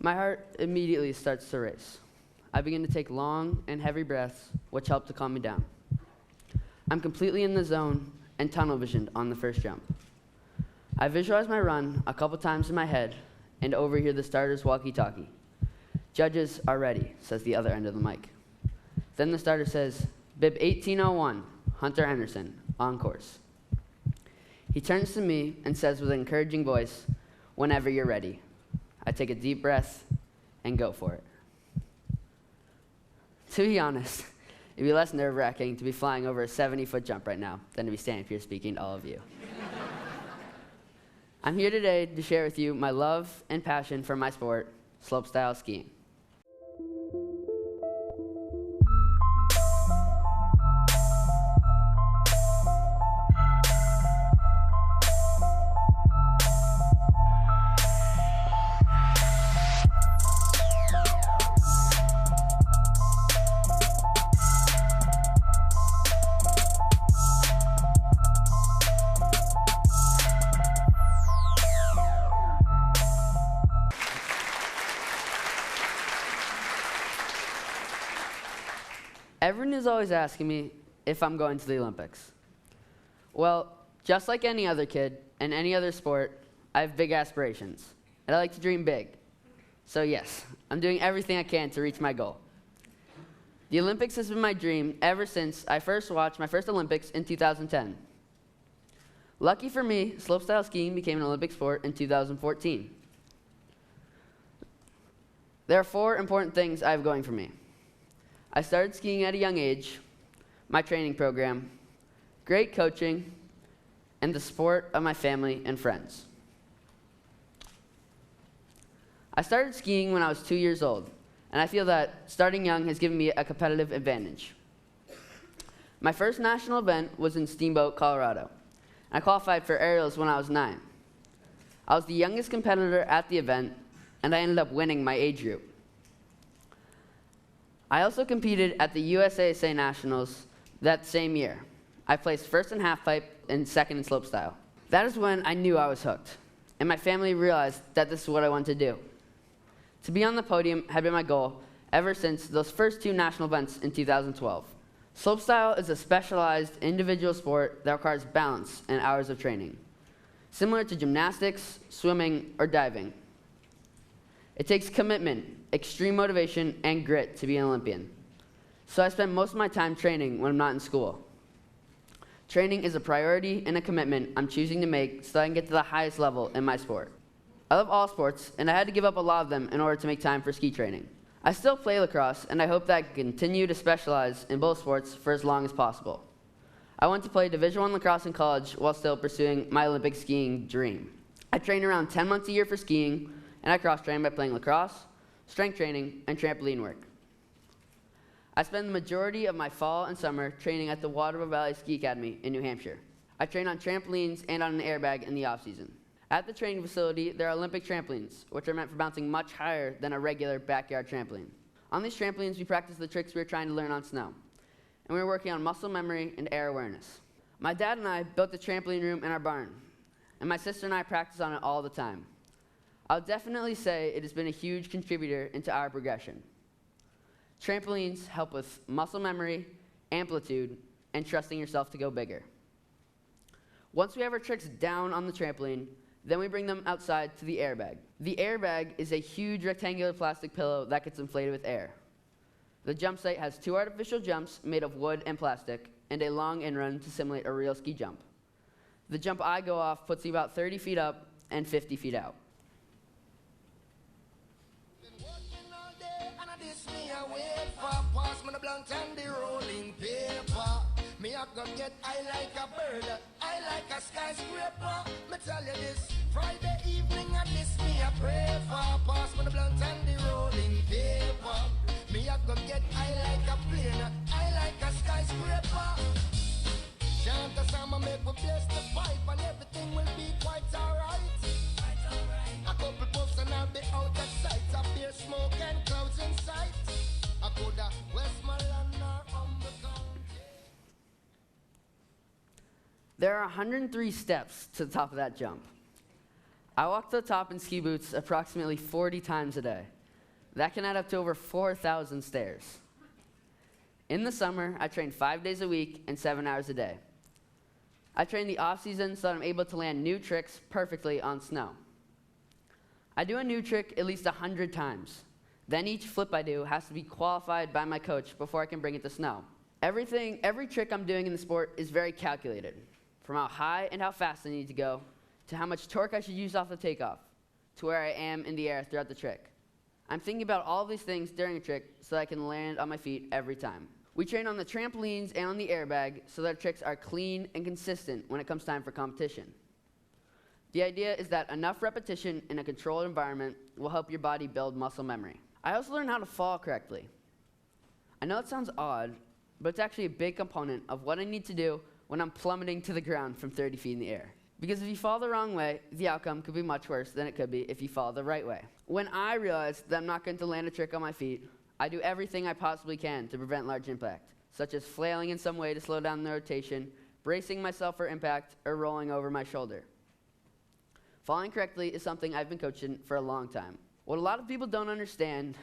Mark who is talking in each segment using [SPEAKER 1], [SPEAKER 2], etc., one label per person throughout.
[SPEAKER 1] My heart immediately starts to race. I begin to take long and heavy breaths, which help to calm me down. I'm completely in the zone and tunnel visioned on the first jump. I visualize my run a couple times in my head and overhear the starter's walkie-talkie. "Judges are ready," says the other end of the mic. Then the starter says, "Bib 1801, Hunter Henderson, on course." He turns to me and says with an encouraging voice, "Whenever you're ready." I take a deep breath and go for it. To be honest, it'd be less nerve-wracking to be flying over a 70-foot jump right now than to be standing here speaking to all of you. I'm here today to share with you my love and passion for my sport, slopestyle skiing. Everyone is always asking me if I'm going to the Olympics. Well, just like any other kid and any other sport, I have big aspirations, and I like to dream big. So yes, I'm doing everything I can to reach my goal. The Olympics has been my dream ever since I first watched my first Olympics in 2010. Lucky for me, slopestyle skiing became an Olympic sport in 2014. There are 4 important things I have going for me. I started skiing at a young age, my training program, great coaching, and the support of my family and friends. I started skiing when I was 2 years old, and I feel that starting young has given me a competitive advantage. My first national event was in Steamboat, Colorado, and I qualified for aerials when I was 9. I was the youngest competitor at the event, and I ended up winning my age group. I also competed at the USASA Nationals that same year. I placed first in halfpipe and second in slopestyle. That is when I knew I was hooked, and my family realized that this is what I wanted to do. To be on the podium had been my goal ever since those first 2 national events in 2012. Slopestyle is a specialized individual sport that requires balance and hours of training, similar to gymnastics, swimming, or diving. It takes commitment, extreme motivation, and grit to be an Olympian. So I spend most of my time training when I'm not in school. Training is a priority and a commitment I'm choosing to make so I can get to the highest level in my sport. I love all sports, and I had to give up a lot of them in order to make time for ski training. I still play lacrosse, and I hope that I can continue to specialize in both sports for as long as possible. I want to play Division I lacrosse in college while still pursuing my Olympic skiing dream. I train around 10 months a year for skiing, and I cross-train by playing lacrosse, strength training, and trampoline work. I spend the majority of my fall and summer training at the Waterville Valley Ski Academy in New Hampshire. I train on trampolines and on an airbag in the off-season. At the training facility, there are Olympic trampolines, which are meant for bouncing much higher than a regular backyard trampoline. On these trampolines, we practice the tricks we are trying to learn on snow, and we're working on muscle memory and air awareness. My dad and I built the trampoline room in our barn, and my sister and I practice on it all the time. I'll definitely say it has been a huge contributor into our progression. Trampolines help with muscle memory, amplitude, and trusting yourself to go bigger. Once we have our tricks down on the trampoline, then we bring them outside to the airbag. The airbag is a huge rectangular plastic pillow that gets inflated with air. The jump site has 2 artificial jumps made of wood and plastic, and a long in-run to simulate a real ski jump. The jump I go off puts me about 30 feet up and 50 feet out. Me I go get I like a bird, I like a skyscraper. Me tell you this, Friday evening and this me I pray for. Pass me the blunt and the rolling paper. Me I go get I like a plane, I like a skyscraper. Chant a song and make me bless the pipe and everything will be quite alright. A couple puffs and I'll be out of sight. A beer smoke and clouds in sight. I coulda Westmoreland or Umbercon. There are 103 steps to the top of that jump. I walk to the top in ski boots approximately 40 times a day. That can add up to over 4,000 stairs. In the summer, I train 5 days a week and 7 hours a day. I train the off-season so that I'm able to land new tricks perfectly on snow. I do a new trick at least 100 times. Then each flip I do has to be qualified by my coach before I can bring it to snow. Every trick I'm doing in the sport is very calculated, from how high and how fast I need to go, to how much torque I should use off the takeoff, to where I am in the air throughout the trick. I'm thinking about all these things during a trick so that I can land on my feet every time. We train on the trampolines and on the airbag so that our tricks are clean and consistent when it comes time for competition. The idea is that enough repetition in a controlled environment will help your body build muscle memory. I also learned how to fall correctly. I know it sounds odd, but it's actually a big component of what I need to do when I'm plummeting to the ground from 30 feet in the air. Because if you fall the wrong way, the outcome could be much worse than it could be if you fall the right way. When I realize that I'm not going to land a trick on my feet, I do everything I possibly can to prevent large impact, such as flailing in some way to slow down the rotation, bracing myself for impact, or rolling over my shoulder. Falling correctly is something I've been coaching for a long time. What a lot of people don't understand,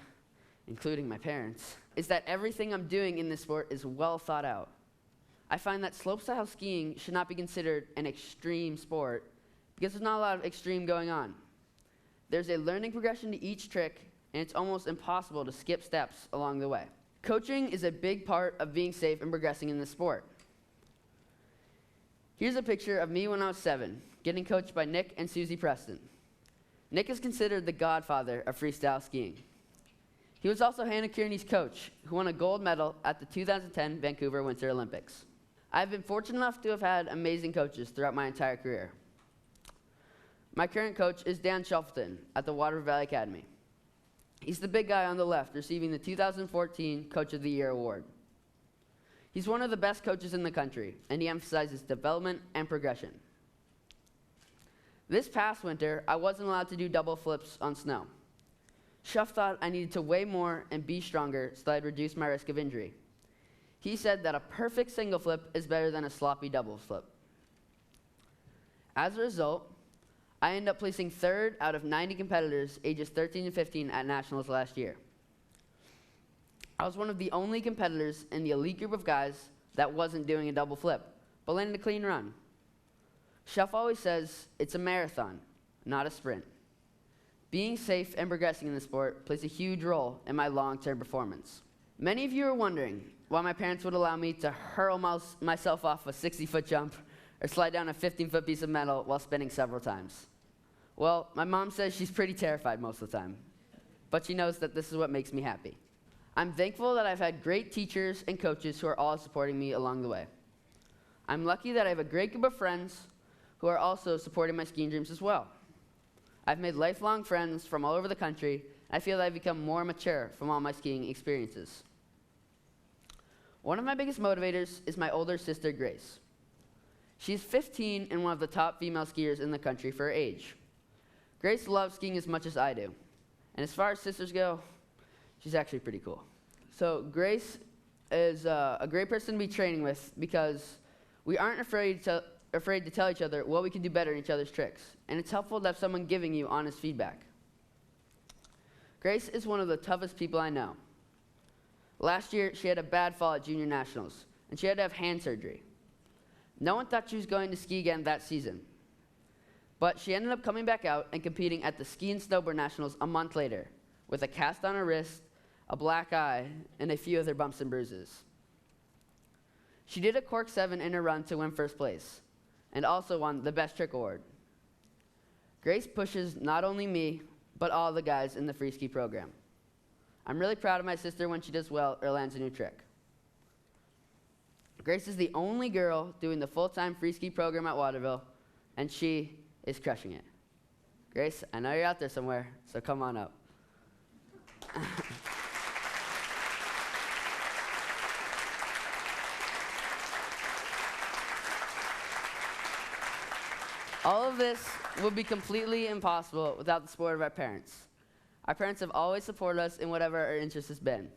[SPEAKER 1] including my parents, is that everything I'm doing in this sport is well thought out. I find that slopestyle skiing should not be considered an extreme sport because there's not a lot of extreme going on. There's a learning progression to each trick, and it's almost impossible to skip steps along the way. Coaching is a big part of being safe and progressing in this sport. Here's a picture of me when I was 7, getting coached by Nick and Susie Preston. Nick is considered the godfather of freestyle skiing. He was also Hannah Kearney's coach, who won a gold medal at the 2010 Vancouver Winter Olympics. I've been fortunate enough to have had amazing coaches throughout my entire career. My current coach is Dan Shuffleton at the Water Valley Academy. He's the big guy on the left, receiving the 2014 Coach of the Year award. He's one of the best coaches in the country, and he emphasizes development and progression. This past winter, I wasn't allowed to do double flips on snow. Shuff thought I needed to weigh more and be stronger so that I'd reduce my risk of injury. He said that a perfect single flip is better than a sloppy double flip. As a result, I ended up placing 3rd out of 90 competitors ages 13 and 15 at Nationals last year. I was one of the only competitors in the elite group of guys that wasn't doing a double flip, but landed a clean run. Shuff always says it's a marathon, not a sprint. Being safe and progressing in the sport plays a huge role in my long-term performance. Many of you are wondering why my parents would allow me to hurl myself off a 60-foot jump or slide down a 15-foot piece of metal while spinning several times. Well, my mom says she's pretty terrified most of the time, but she knows that this is what makes me happy. I'm thankful that I've had great teachers and coaches who are all supporting me along the way. I'm lucky that I have a great group of friends who are also supporting my skiing dreams as well. I've made lifelong friends from all over the country, and I feel that I've become more mature from all my skiing experiences. One of my biggest motivators is my older sister, Grace. She's 15 and one of the top female skiers in the country for her age. Grace loves skiing as much as I do, and as far as sisters go, she's actually pretty cool. So Grace is a great person to be training with because we aren't afraid to tell each other what we can do better in each other's tricks, and it's helpful to have someone giving you honest feedback. Grace is one of the toughest people I know. Last year, she had a bad fall at Junior Nationals, and she had to have hand surgery. No one thought she was going to ski again that season, but she ended up coming back out and competing at the Ski and Snowboard Nationals a month later with a cast on her wrist, a black eye, and a few other bumps and bruises. She did a cork 7 in her run to win first place, and also won the Best Trick Award. Grace pushes not only me, but all the guys in the free ski program. I'm really proud of my sister when she does well or lands a new trick. Grace is the only girl doing the full-time free ski program at Waterville, and she is crushing it. Grace, I know you're out there somewhere, so come on up. All of this would be completely impossible without the support of our parents. Our parents have always supported us in whatever our interest has been.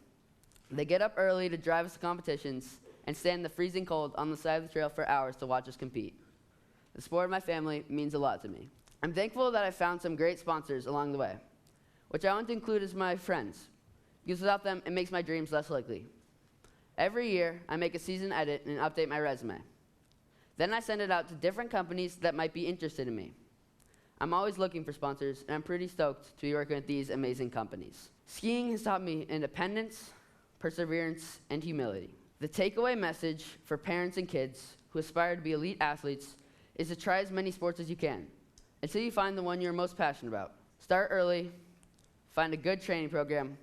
[SPEAKER 1] They get up early to drive us to competitions and stand in the freezing cold on the side of the trail for hours to watch us compete. The support of my family means a lot to me. I'm thankful that I found some great sponsors along the way, which I want to include as my friends, because without them, it makes my dreams less likely. Every year, I make a season edit and update my resume. Then I send it out to different companies that might be interested in me. I'm always looking for sponsors, and I'm pretty stoked to be working with these amazing companies. Skiing has taught me independence, perseverance, and humility. The takeaway message for parents and kids who aspire to be elite athletes is to try as many sports as you can until you find the one you're most passionate about. Start early, find a good training program,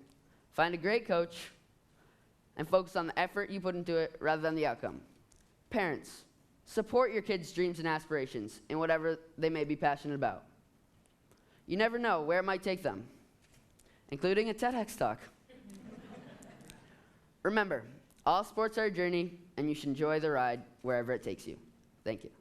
[SPEAKER 1] find a great coach, and focus on the effort you put into it rather than the outcome. Parents, support your kids' dreams and aspirations in whatever they may be passionate about. You never know where it might take them, including a TEDx talk. Remember, all sports are a journey, and you should enjoy the ride wherever it takes you. Thank you.